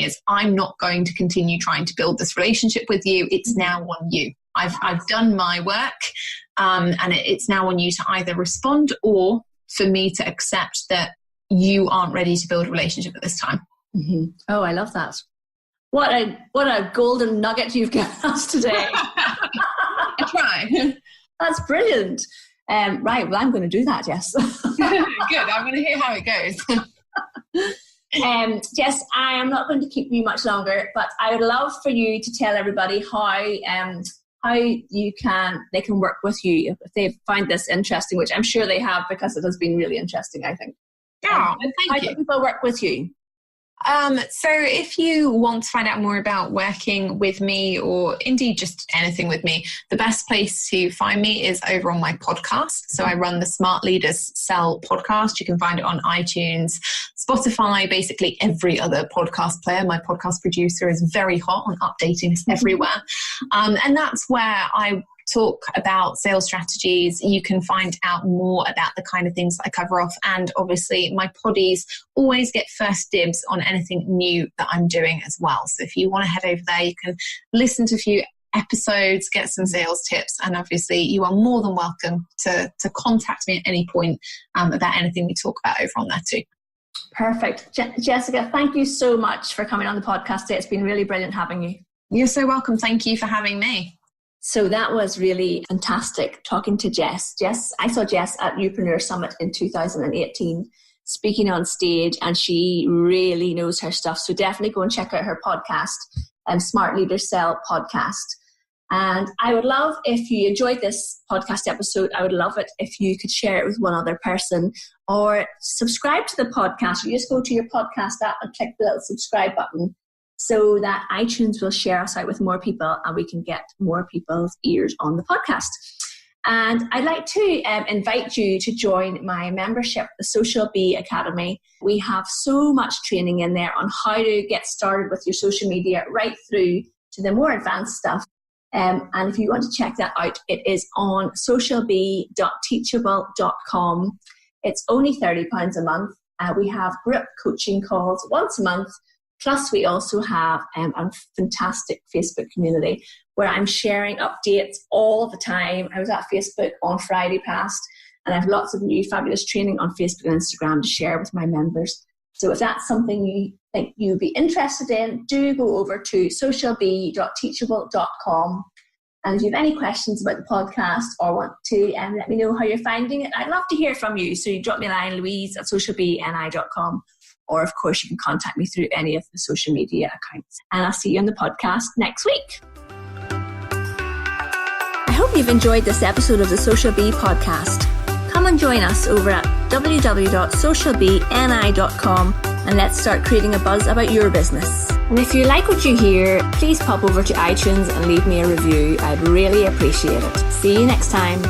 is, I'm not going to continue trying to build this relationship with you. It's now on you. I've done my work, and it's now on you to either respond or for me to accept that you aren't ready to build a relationship at this time. Mm-hmm. Oh, I love that. What a golden nugget you've given us today. I try. That's brilliant. Right, well, I'm going to do that, Jess. Good. I'm going to hear how it goes. Jess, I am not going to keep you much longer, but I would love for you to tell everybody how they can work with you if they find this interesting, which I'm sure they have, because it has been really interesting, I think. Yeah, thank you. How can people work with you? So if you want to find out more about working with me, or indeed just anything with me, the best place to find me is over on my podcast. So I run the Smart Leaders Sell podcast. You can find it on iTunes, Spotify, basically every other podcast player. My podcast producer is very hot on updating us everywhere. And that's where I talk about sales strategies. You can find out more about the kind of things that I cover off. And obviously my poddies always get first dibs on anything new that I'm doing as well. So if you want to head over there, you can listen to a few episodes, get some sales tips. And obviously you are more than welcome to contact me at any point about anything we talk about over on there too. Perfect. Jessica, thank you so much for coming on the podcast today. It's been really brilliant having you. You're so welcome. Thank you for having me. So that was really fantastic talking to Jess. I saw Jess at Youpreneur Summit in 2018 speaking on stage, and she really knows her stuff. So definitely go and check out her podcast, Smart Leaders Sell podcast. And I would love, if you enjoyed this podcast episode, I would love it if you could share it with one other person, or subscribe to the podcast. You just go to your podcast app and click the little subscribe button, so that iTunes will share us out with more people and we can get more people's ears on the podcast. And I'd like to invite you to join my membership, the Social Bee Academy. We have so much training in there on how to get started with your social media, right through to the more advanced stuff. And if you want to check that out, it is on socialbee.teachable.com. It's only £30 a month. We have group coaching calls once a month. Plus, we also have a fantastic Facebook community where I'm sharing updates all the time. I was at Facebook on Friday past, and I have lots of new fabulous training on Facebook and Instagram to share with my members. So if that's something you think you'd be interested in, do go over to socialbee.teachable.com. And if you have any questions about the podcast or want to let me know how you're finding it, I'd love to hear from you. So you drop me a line, louise@socialbeeni.com. Or, of course, you can contact me through any of the social media accounts. And I'll see you on the podcast next week. I hope you've enjoyed this episode of the Social Bee podcast. Come and join us over at www.socialbeeni.com and let's start creating a buzz about your business. And if you like what you hear, please pop over to iTunes and leave me a review. I'd really appreciate it. See you next time.